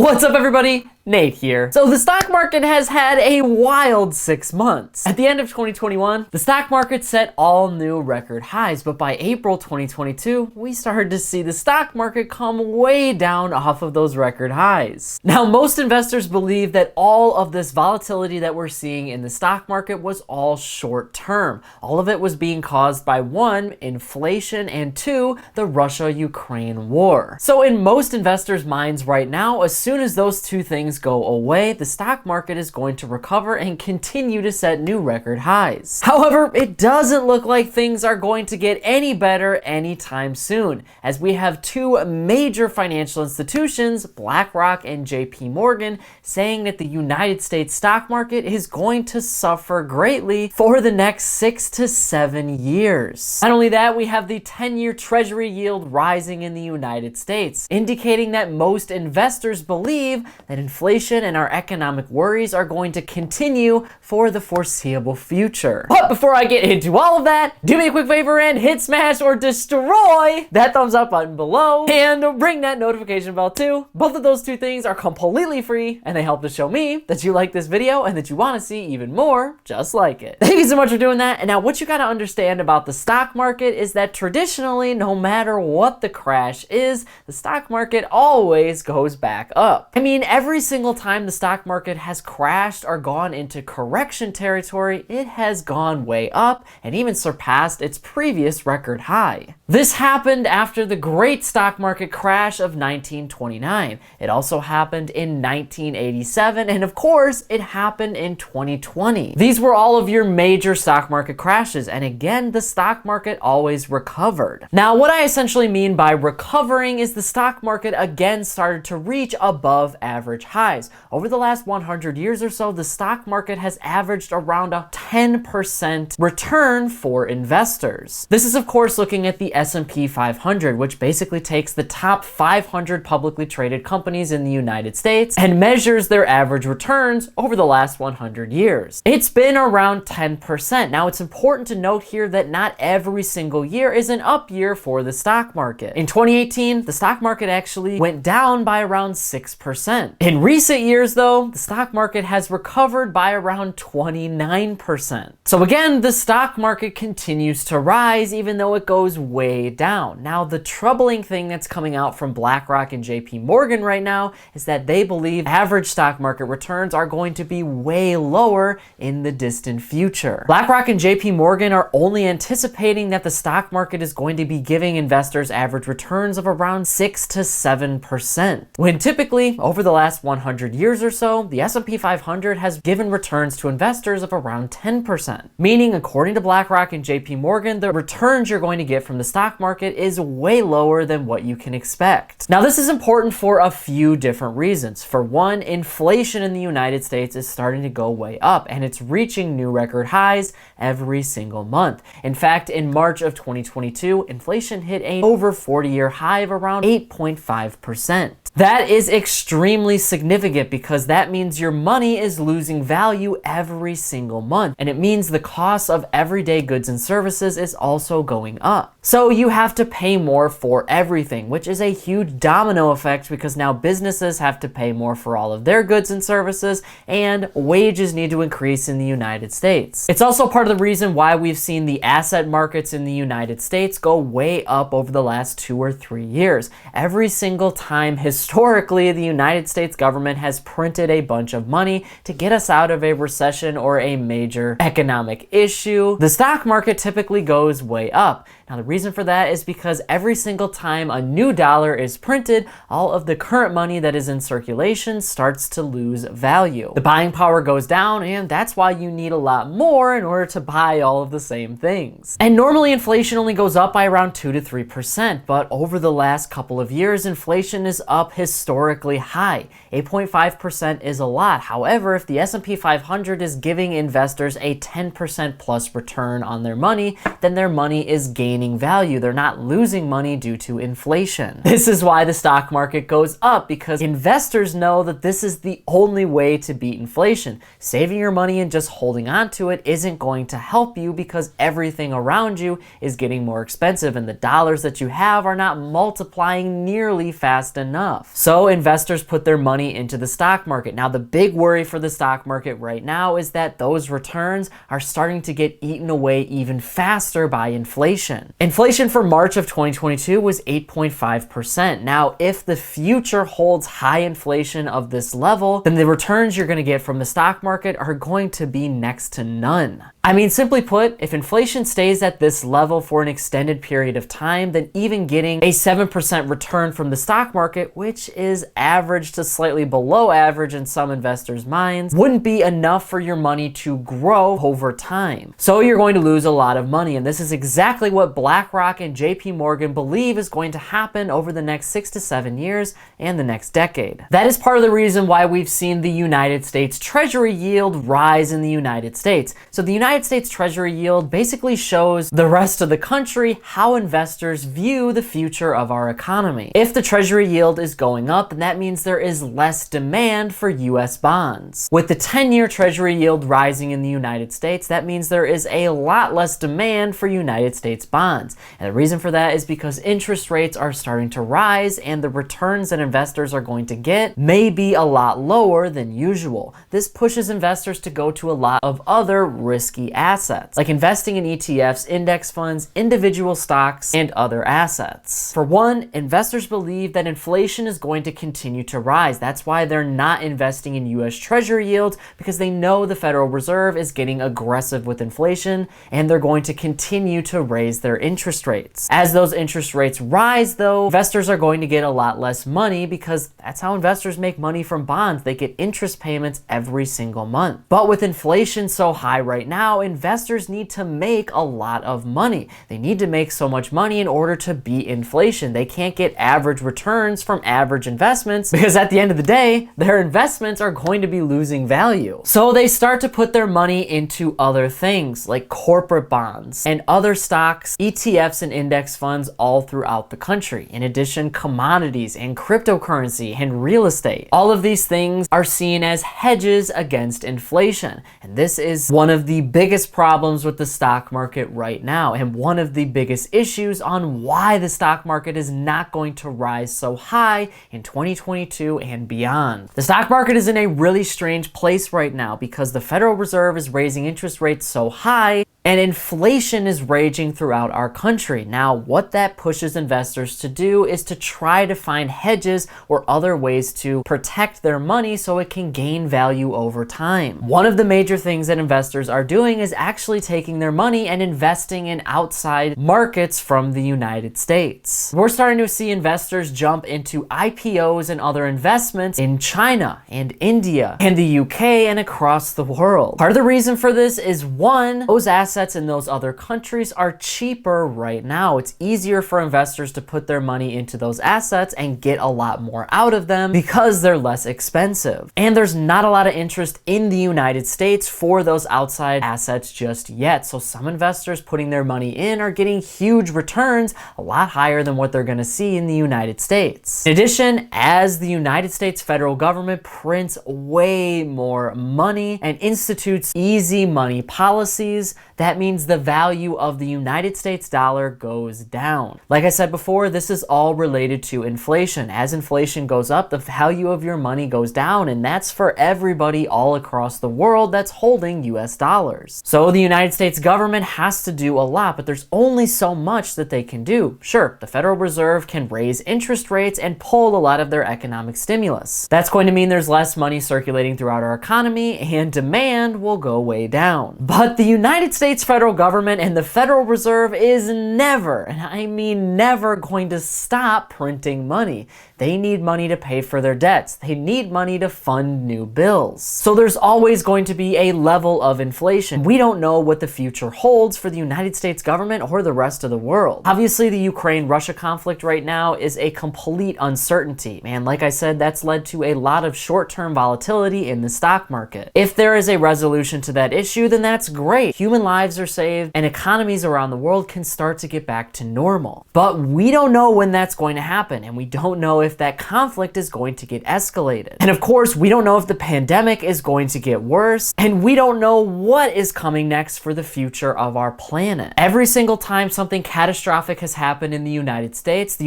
What's up, everybody? Nate here. So the stock market has had a wild 6 months. At the end of 2021, the stock market set all new record highs, but by April 2022, we started to see the stock market come way down off of those record highs. Now, most investors believe that all of this volatility that we're seeing in the stock market was all short term. All of it was being caused by 1, inflation, and 2, the Russia-Ukraine war. So in most investors' minds right now, as soon as those two things go away, the stock market is going to recover and continue to set new record highs. However, it doesn't look like things are going to get any better anytime soon, as we have two major financial institutions, BlackRock and JP Morgan, saying that the United States stock market is going to suffer greatly for the next 6 to 7 years. Not only that, we have the 10-year Treasury yield rising in the United States, indicating that most investors believe that inflation and our economic worries are going to continue for the foreseeable future. But before I get into all of that, do me a quick favor and hit, smash, or destroy that thumbs up button below and ring that notification bell too. Both of those two things are completely free and they help to show me that you like this video and that you want to see even more just like it. Thank you so much for doing that. And now what you got to understand about the stock market is that traditionally, no matter what the crash is, the stock market always goes back up. I mean, every single time the stock market has crashed or gone into correction territory, it has gone way up and even surpassed its previous record high. This happened after the great stock market crash of 1929. It also happened in 1987, and of course, it happened in 2020. These were all of your major stock market crashes, and again, the stock market always recovered. Now, what I essentially mean by recovering is the stock market again started to reach above average highs. Over the last 100 years or so, the stock market has averaged around a 10% return for investors. This is, of course, looking at the S&P 500, which basically takes the top 500 publicly traded companies in the United States and measures their average returns over the last 100 years. It's been around 10%. Now, it's important to note here that not every single year is an up year for the stock market. In 2018, the stock market actually went down by around 6%. In recent years, though, the stock market has recovered by around 29%. So again, the stock market continues to rise even though it goes way down. Now, the troubling thing that's coming out from BlackRock and JP Morgan right now is that they believe average stock market returns are going to be way lower in the distant future. BlackRock and JP Morgan are only anticipating that the stock market is going to be giving investors average returns of around 6 to 7%, when typically over the last 100 years or so, the S&P 500 has given returns to investors of around 10%. Meaning, according to BlackRock and JP Morgan, the returns you're going to get from the stock market is way lower than what you can expect. Now, this is important for a few different reasons. For one, inflation in the United States is starting to go way up, and it's reaching new record highs every single month. In fact, in March of 2022, inflation hit an over 40-year high of around 8.5%. That is extremely significant because that means your money is losing value every single month, and it means the cost of everyday goods and services is also going up. So you have to pay more for everything, which is a huge domino effect because now businesses have to pay more for all of their goods and services, and wages need to increase in the United States. It's also part of the reason why we've seen the asset markets in the United States go way up over the last 2 or 3 years. Every single time historically, the United States government has printed a bunch of money to get us out of a recession or a major economic issue, the stock market typically goes way up. Now, the reason for that is because every single time a new dollar is printed, all of the current money that is in circulation starts to lose value. The buying power goes down, and that's why you need a lot more in order to buy all of the same things. And normally inflation only goes up by around 2 to 3%, but over the last couple of years, inflation is up historically high. 8.5% is a lot. However, if the S&P 500 is giving investors a 10% plus return on their money, then their money is gaining gaining value. They're not losing money due to inflation. This is why the stock market goes up, because investors know that this is the only way to beat inflation. Saving your money and just holding on to it isn't going to help you, because everything around you is getting more expensive and the dollars that you have are not multiplying nearly fast enough. So investors put their money into the stock market. Now, the big worry for the stock market right now is that those returns are starting to get eaten away even faster by inflation. Inflation for March of 2022 was 8.5%. Now, if the future holds high inflation of this level, then the returns you're going to get from the stock market are going to be next to none. I mean, simply put, if inflation stays at this level for an extended period of time, then even getting a 7% return from the stock market, which is average to slightly below average in some investors' minds, wouldn't be enough for your money to grow over time. So you're going to lose a lot of money, and this is exactly what BlackRock and JP Morgan believe is going to happen over the next 6 to 7 years and the next decade. That is part of the reason why we've seen the United States Treasury yield rise in the United States. So the United States Treasury yield basically shows the rest of the country how investors view the future of our economy. If the Treasury yield is going up, then that means there is less demand for US bonds. With the 10-year Treasury yield rising in the United States, that means there is a lot less demand for United States bonds. And the reason for that is because interest rates are starting to rise and the returns that investors are going to get may be a lot lower than usual. This pushes investors to go to a lot of other risky assets, like investing in ETFs, index funds, individual stocks, and other assets. For one, investors believe that inflation is going to continue to rise. That's why they're not investing in US Treasury yields, because they know the Federal Reserve is getting aggressive with inflation and they're going to continue to raise their interest rates. As those interest rates rise, though, investors are going to get a lot less money, because that's how investors make money from bonds. They get interest payments every single month. But with inflation so high right now, investors need to make a lot of money. They need to make so much money in order to beat inflation. They can't get average returns from average investments, because at the end of the day, their investments are going to be losing value. So they start to put their money into other things like corporate bonds and other stocks, ETFs, and index funds all throughout the country. In addition, commodities and cryptocurrency and real estate. All of these things are seen as hedges against inflation. And this is one of the biggest problems with the stock market right now, and one of the biggest issues on why the stock market is not going to rise so high in 2022 and beyond. The stock market is in a really strange place right now, because the Federal Reserve is raising interest rates so high and inflation is raging throughout our country. Now, what that pushes investors to do is to try to find hedges or other ways to protect their money so it can gain value over time. One of the major things that investors are doing is actually taking their money and investing in outside markets from the United States. We're starting to see investors jump into IPOs and other investments in China and India and the UK and across the world. Part of the reason for this is, one, those assets in those other countries are cheaper right now. It's easier for investors to put their money into those assets and get a lot more out of them because they're less expensive. And there's not a lot of interest in the United States for those outside assets just yet. So some investors putting their money in are getting huge returns, a lot higher than what they're going to see in the United States. In addition, as the United States federal government prints way more money and institutes easy money policies, that means the value of the United States dollar goes down. Like I said before, this is all related to inflation. As inflation goes up, the value of your money goes down, and that's for everybody all across the world that's holding US dollars. So the United States government has to do a lot, but there's only so much that they can do. Sure, the Federal Reserve can raise interest rates and pull a lot of their economic stimulus. That's going to mean there's less money circulating throughout our economy and demand will go way down. But the United States federal government and the Federal Reserve is never, and I mean never, going to stop printing money. They need money to pay for their debts. They need money to fund new bills. So there's always going to be a level of inflation. We don't know what the future holds for the United States government or the rest of the world. Obviously, the Ukraine-Russia conflict right now is a complete uncertainty. And like I said, that's led to a lot of short-term volatility in the stock market. If there is a resolution to that issue, then that's great. Human lives lives are saved, and economies around the world can start to get back to normal. But we don't know when that's going to happen, and we don't know if that conflict is going to get escalated. And of course, we don't know if the pandemic is going to get worse, and we don't know what is coming next for the future of our planet. Every single time something catastrophic has happened in the United States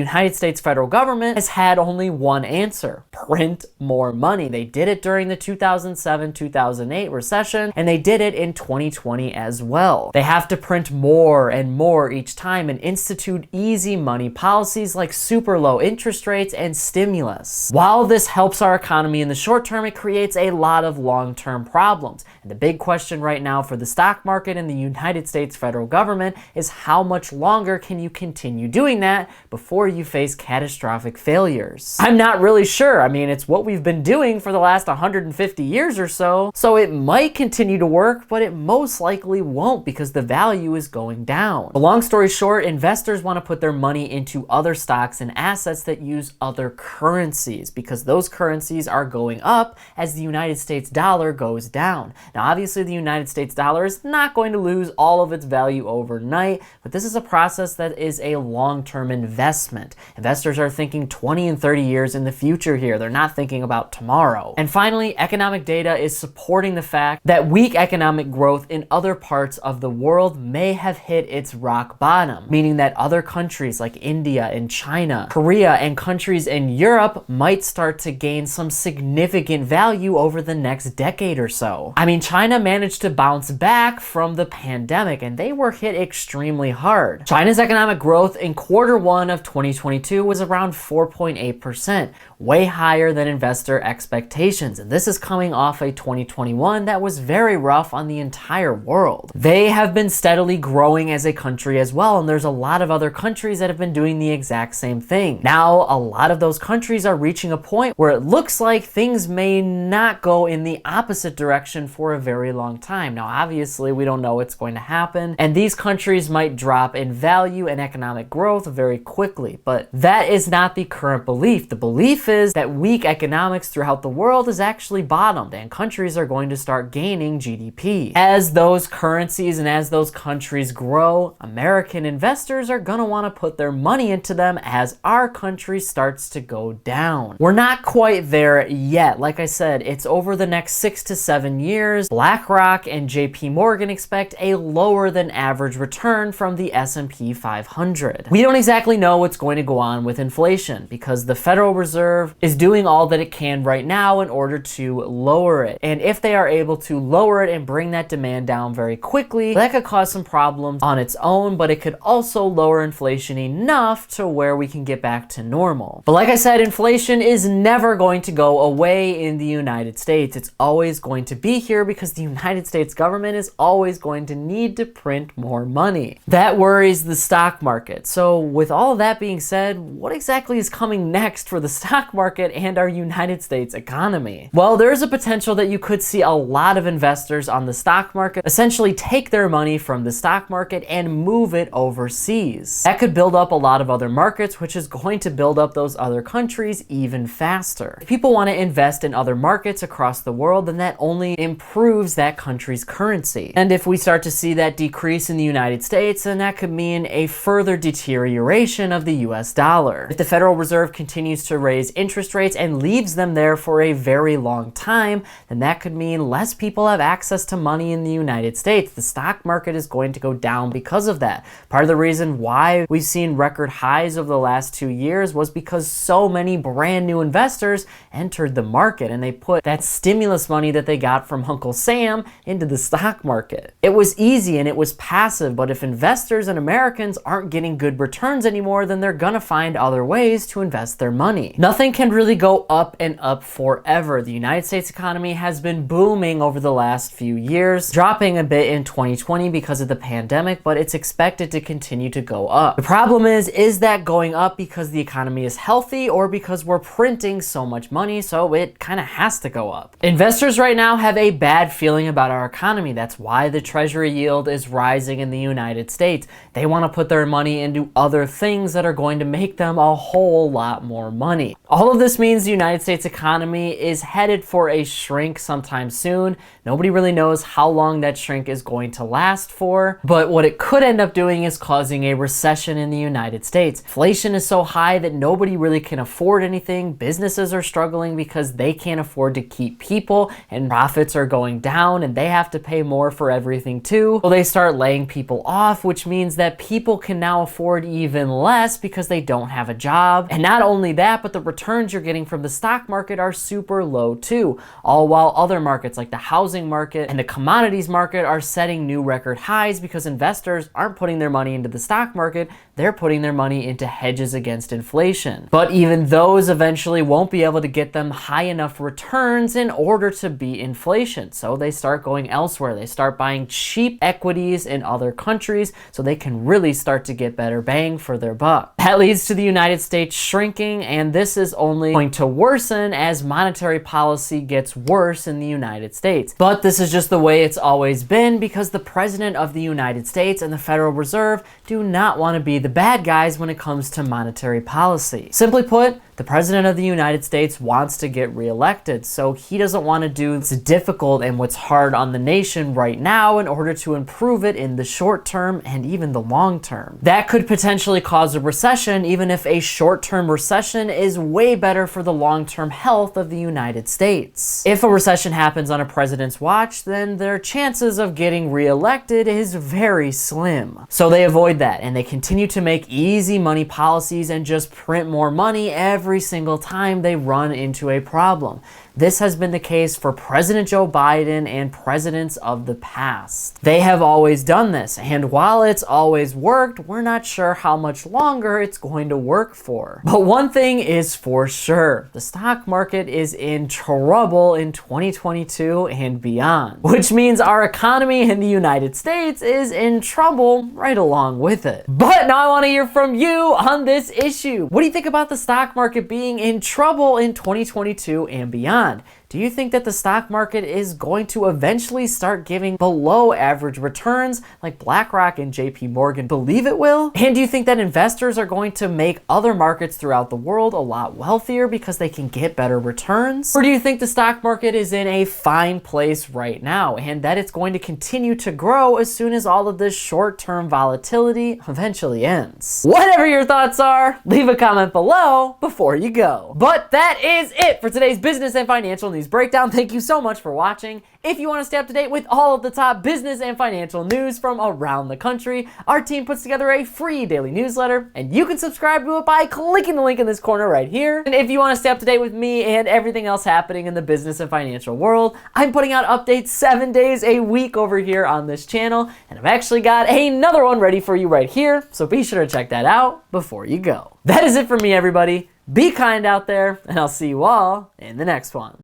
federal government has had only one answer: print more money. They did it during the 2007-2008 recession, and they did it in 2020 as well. They have to print more and more each time and institute easy money policies like super low interest rates and stimulus. While this helps our economy in the short term, it creates a lot of long-term problems. And the big question right now for the stock market and the United States federal government is how much longer can you continue doing that before you face catastrophic failures? I'm not really sure. I mean, it's what we've been doing for the last 150 years or so, so it might continue to work, but it most likely won't because the value is going down. But long story short, investors want to put their money into other stocks and assets that use other currencies because those currencies are going up as the United States dollar goes down. Now, obviously, the United States dollar is not going to lose all of its value overnight, but this is a process that is a long-term investment. Investors are thinking 20 and 30 years in the future here. They're not thinking about tomorrow. And finally, economic data is supporting the fact that weak economic growth in other parts of the world may have hit its rock bottom, meaning that other countries like India and China, Korea, and countries in Europe might start to gain some significant value over the next decade or so. I mean, China managed to bounce back from the pandemic, and they were hit extremely hard. China's economic growth in Q1 of 2022 was around 4.8%, way higher than investor expectations. And this is coming off a 2021 that was very rough on the entire world. They have been steadily growing as a country as well, and there's a lot of other countries that have been doing the exact same thing. Now, a lot of those countries are reaching a point where it looks like things may not go in the opposite direction for a very long time. Now, obviously, we don't know what's going to happen, and these countries might drop in value and economic growth very quickly, but that is not the current belief. The belief is that weak economics throughout the world is actually bottomed, and countries are going to start gaining GDP. As those currencies and as those countries grow, American investors are gonna wanna put their money into them as our country starts to go down. We're not quite there yet. Like I said, it's over the next 6 to 7 years. BlackRock and JP Morgan expect a lower than average return from the S&P 500. We don't exactly know what's going to go on with inflation because the Federal Reserve is doing all that it can right now in order to lower it. And if they are able to lower it and bring that demand down very quickly, that could cause some problems on its own, but it could also lower inflation enough to where we can get back to normal. But like I said, inflation is never going to go away in the United States. It's always going to be here because the United States government is always going to need to print more money. That worries the stock market. So with all of that being said, what exactly is coming next for the stock market and our United States economy? Well, there is a potential that you could see a lot of investors on the stock market essentially take their money from the stock market and move it overseas. That could build up a lot of other markets, which is going to build up those other countries even faster. If people want to invest in other markets across the world, then that only improves that country's currency. And if we start to see that decrease in the United States, then that could mean a further deterioration of the US dollar. If the Federal Reserve continues to raise interest rates and leaves them there for a very long time, then that could mean less people have access to money in the United States. The stock market is going to go down because of that. Part of the reason why we've seen record highs over the last 2 years was because so many brand new investors entered the market and they put that stimulus money that they got from Uncle Sam into the stock market. It was easy and it was passive, but if investors and Americans aren't getting good returns anymore, then they're gonna find other ways to invest their money. Nothing can really go up and up forever. The United States economy has been booming over the last few years, dropping a bit in 2020 because of the pandemic, but it's expected to continue to go up. The problem is that going up because the economy is healthy or because we're printing so much money, so it kind of has to go up. Investors right now have a bad feeling about our economy. That's why the treasury yield is rising in the United States. They want to put their money into other things that are going to make them a whole lot more money. All of this means the United States economy is headed for a shrink sometime soon. Nobody really knows how long that shrink is going going to last for, but what it could end up doing is causing a recession in the United States. Inflation is so high that nobody really can afford anything. Businesses are struggling because they can't afford to keep people, and profits are going down and they have to pay more for everything too. So they start laying people off, which means that people can now afford even less because they don't have a job. And not only that, but the returns you're getting from the stock market are super low too, all while other markets like the housing market and the commodities market are setting new record highs because investors aren't putting their money into the stock market, they're putting their money into hedges against inflation. But even those eventually won't be able to get them high enough returns in order to beat inflation. So they start going elsewhere. They start buying cheap equities in other countries so they can really start to get better bang for their buck. That leads to the United States shrinking, and this is only going to worsen as monetary policy gets worse in the United States. But this is just the way it's always been because the President of the United States and the Federal Reserve do not want to be the bad guys when it comes to monetary policy. Simply put, the President of the United States wants to get reelected, so he doesn't want to do what's difficult and what's hard on the nation right now in order to improve it in the short term and even the long term. That could potentially cause a recession, even if a short-term recession is way better for the long-term health of the United States. If a recession happens on a president's watch, then their chances of getting reelected is very slim. So they avoid that, and they continue to make easy money policies and just print more money every single time they run into a problem. This has been the case for President Joe Biden and presidents of the past. They have always done this, and while it's always worked, we're not sure how much longer it's going to work for. But one thing is for sure, the stock market is in trouble in 2022 and beyond, which means our economy in the United States is in trouble right along with it. But now I want to hear from you on this issue. What do you think about the stock market being in trouble in 2022 and beyond? Do you think that the stock market is going to eventually start giving below average returns like BlackRock and JP Morgan believe it will? And do you think that investors are going to make other markets throughout the world a lot wealthier because they can get better returns? Or do you think the stock market is in a fine place right now and that it's going to continue to grow as soon as all of this short-term volatility eventually ends? Whatever your thoughts are, leave a comment below before you go. But that is it for today's business and financial news breakdown. Thank you so much for watching. If you want to stay up to date with all of the top business and financial news from around the country, our team puts together a free daily newsletter, and you can subscribe to it by clicking the link in this corner right here. And if you want to stay up to date with me and everything else happening in the business and financial world, I'm putting out updates 7 days a week over here on this channel, and I've actually got another one ready for you right here, so be sure to check that out before you go. That is it for me, everybody. Be kind out there, and I'll see you all in the next one.